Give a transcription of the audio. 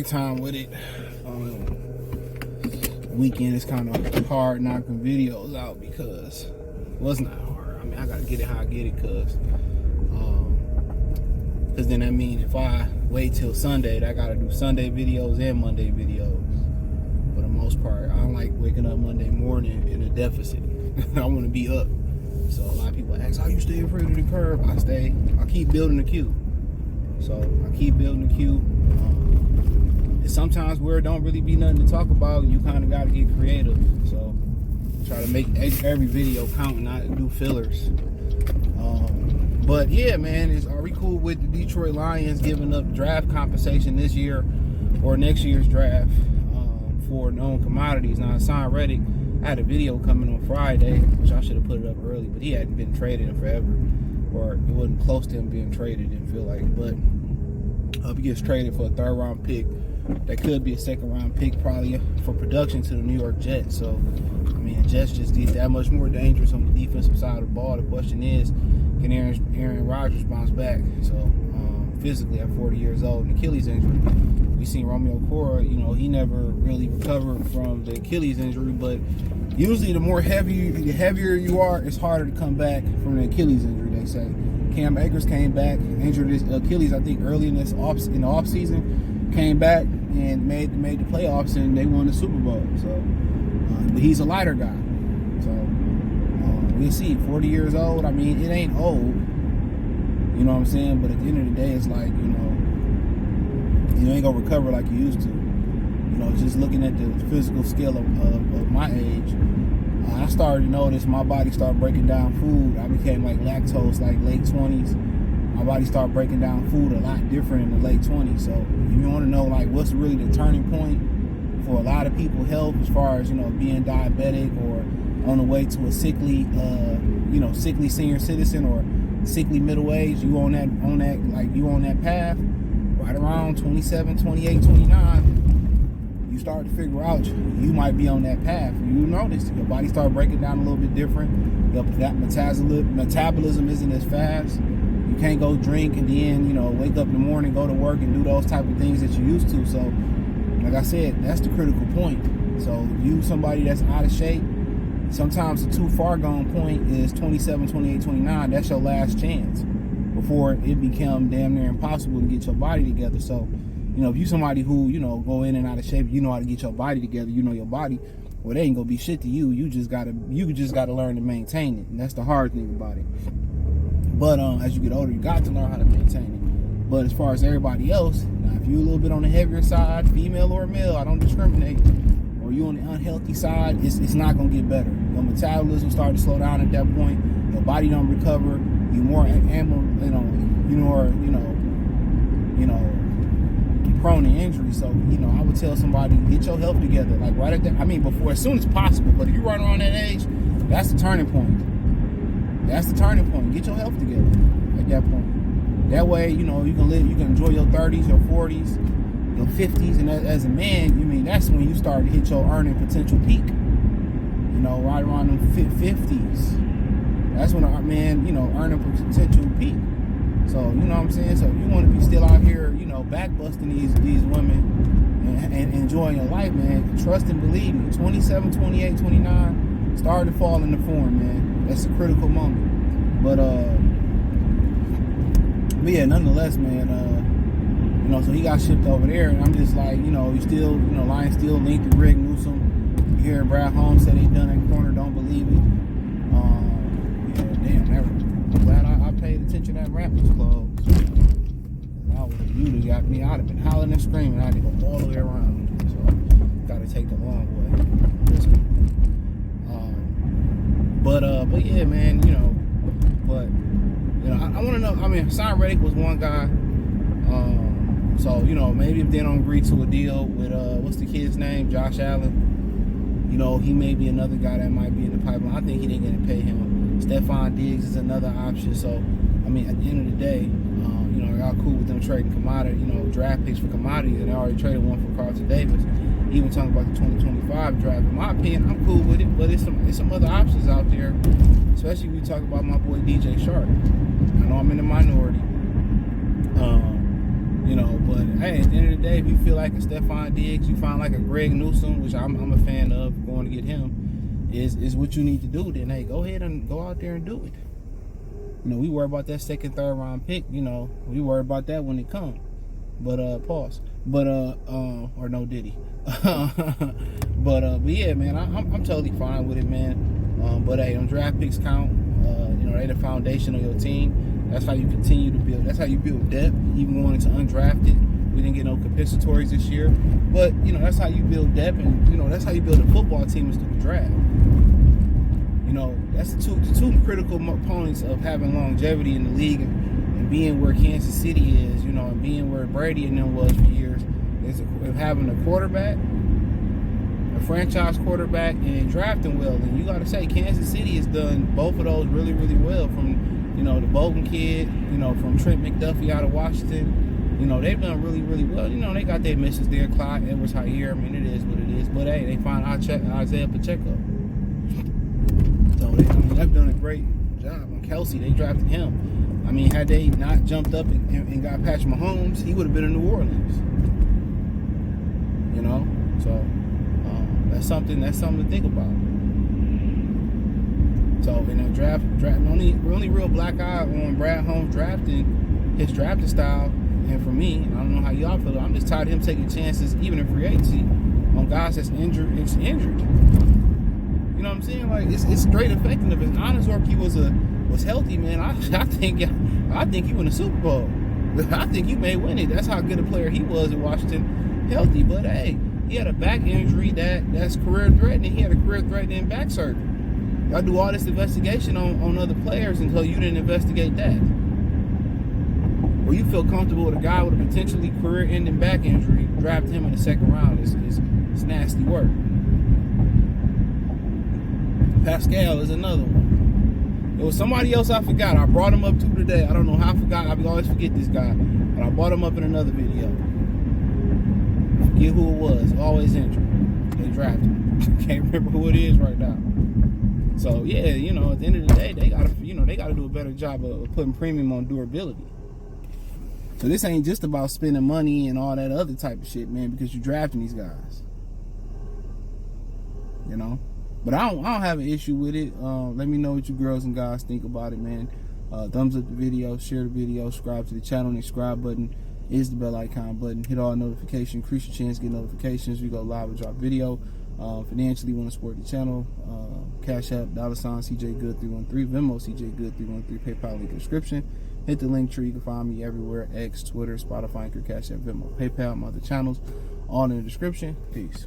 nighttime with it. Weekend is kind of hard knocking videos out because, well, it's not hard. I mean, I gotta get it how I get it, cause then that means if I wait till Sunday, I gotta do Sunday videos and Monday videos. For the most part, I don't like waking up Monday morning in a deficit. I want to be up. So a lot of people ask, how you stay afraid of the curve? I keep building the queue. So I keep building the queue. And sometimes where it don't really be nothing to talk about, you kind of got to get creative. So try to make every video count and not do fillers. But yeah, man, are we cool with the Detroit Lions giving up draft compensation this year or next year's draft for known commodities? Now, Hassan Reddick, I had a video coming on Friday, which I should have put it up early, but he hadn't been traded in forever, or it wasn't close to him being traded, didn't feel like. But he gets traded for a third-round pick. That could be a second-round pick, probably for production to the New York Jets. So, I mean, the Jets just get that much more dangerous on the defensive side of the ball. The question is, can Aaron Rodgers bounce back? So, physically at 40 years old, an Achilles injury. We seen Romeo Cora, he never really recovered from the Achilles injury, but usually the heavier you are, it's harder to come back from the Achilles injury, they say. Cam Akers came back, injured his Achilles, I think, early in the offseason, came back and made the playoffs, and they won the Super Bowl. So, but he's a lighter guy. So, we'll see. 40 years old, I mean, it ain't old. You know what I'm saying? But at the end of the day, it's like, you ain't gonna recover like you used to. Just looking at the physical scale of my age, I started to notice my body started breaking down food. I became like lactose, like late 20s. My body started breaking down food a lot different in the late 20s. So if you want to know like what's really the turning point for a lot of people health, as far as being diabetic or on the way to a sickly senior citizen or sickly middle age, you on that path right around 27, 28, 29, you start to figure out you might be on that path. You notice your body start breaking down a little bit different. That metabolism isn't as fast. You can't go drink and then wake up in the morning, go to work and do those type of things that you used to. So like I said, that's the critical point. So you somebody that's out of shape, sometimes the too far gone point is 27, 28, 29. That's your last chance before it become damn near impossible to get your body together. So, if you somebody who, go in and out of shape, you know how to get your body together, your body, well, they ain't gonna be shit to you. You just gotta learn to maintain it. And that's the hard thing about it. But as you get older, you got to learn how to maintain it. But as far as everybody else, now if you a little bit on the heavier side, female or male, I don't discriminate, or you on the unhealthy side, it's not gonna get better. Your metabolism start to slow down at that point. Your body don't recover. You're more prone to injury. So I would tell somebody, get your health together, like right at that. I mean, before, as soon as possible. But if you run around that age, that's the turning point. That's the turning point. Get your health together at that point. That way, you can live. You can enjoy your 30s, your 40s, your 50s, and as a man, that's when you start to hit your earning potential peak. Right around them 50s. That's when a man, earning potential peak. So, you know what I'm saying? So if you want to be still out here, back busting these women and enjoying your life, man, trust and believe me, 27, 28, 29, start to fall into form, man. That's a critical moment. But yeah, nonetheless, man, so he got shipped over there, and I'm just like, he's still, Lions still linked to Greg Newsome. You hear Brad Holmes say they done that corner, don't believe it. I'm glad I paid attention to that rap was closed. You'd have got me. I'd have been howling and screaming. I had to go all the way around. So gotta take the long way. But yeah, man. I want to know. I mean, Hassan Reddick was one guy. So maybe if they don't agree to a deal with what's the kid's name, Josh Allen. He may be another guy that might be in the pipeline. I think he didn't get to pay him. Stephon Diggs is another option. So, I mean, at the end of the day, I got cool with them trading draft picks for commodities, and they already traded one for Carlton Davis. Even talking about the 2025 draft, in my opinion, I'm cool with it, but it's some other options out there, especially when we talk about my boy DJ Shark. I know I'm in the minority. But hey, at the end of the day, if you feel like a Stephon Diggs, you find like a Greg Newsome, which I'm a fan of, going to get him, is what you need to do. Then hey, go ahead and go out there and do it. We worry about that second, third round pick. We worry about that when it comes. But pause. But or no Diddy. but yeah, man, I'm totally fine with it, man. But hey, them draft picks count. They the foundation of your team. That's how you continue to build. That's how you build depth, even going into undrafted. We didn't get no compensatories this year, but that's how you build depth, and that's how you build a football team is through the draft. That's the two critical components of having longevity in the league and being where Kansas City is, and being where Brady and them was for years, is having a quarterback, a franchise quarterback, and drafting well. And you got to say, Kansas City has done both of those really, really well. From the Bolton kid, from Trent McDuffie out of Washington, they've done really, really well. They got their misses there, Clyde Edwards-Helaire. I mean, it is what it is. But hey, they find Isaiah Pacheco. So they've done a great job. On Kelsey, they drafted him. I mean, had they not jumped up and got Patrick Mahomes, he would have been in New Orleans. So that's something to think about. So draft only real black eye on Brad Holmes drafting, his drafting style, and for me, I don't know how y'all feel. I'm just tired of him taking chances, even in free agency, on guys that's injured. It's injured. You know what I'm saying? Like it's straight effective. If Anazorki was healthy, man, I think he win the Super Bowl. I think you may win it. That's how good a player he was in Washington, healthy. But hey, he had a back injury that's career threatening. He had a career threatening back surgery. Y'all do all this investigation on other players until you didn't investigate that. Or you feel comfortable with a guy with a potentially career-ending back injury, draft him in the second round. It's nasty work. Pascal is another one. It was somebody else I forgot. I brought him up to today. I don't know how I forgot. I always forget this guy. But I brought him up in another video. I forget who it was. Always injured. They drafted him. Can't remember who it is right now. So yeah, at the end of the day, they gotta do a better job of putting premium on durability. So this ain't just about spending money and all that other type of shit, man, because you're drafting these guys. But I don't have an issue with it. Let me know what you girls and guys think about it, man. Thumbs up the video, share the video, subscribe to the channel. And the subscribe button is the bell icon button. Hit all notifications, increase your chance to get notifications. We go live and drop video. Financially want to support the channel. Cash App, $ CJ Good 313, Venmo CJ Good 313, PayPal link in the description. Hit the link tree. You can find me everywhere: X, Twitter, Spotify, Anchor, Cash App, Venmo, PayPal, my other channels, all in the description. Peace.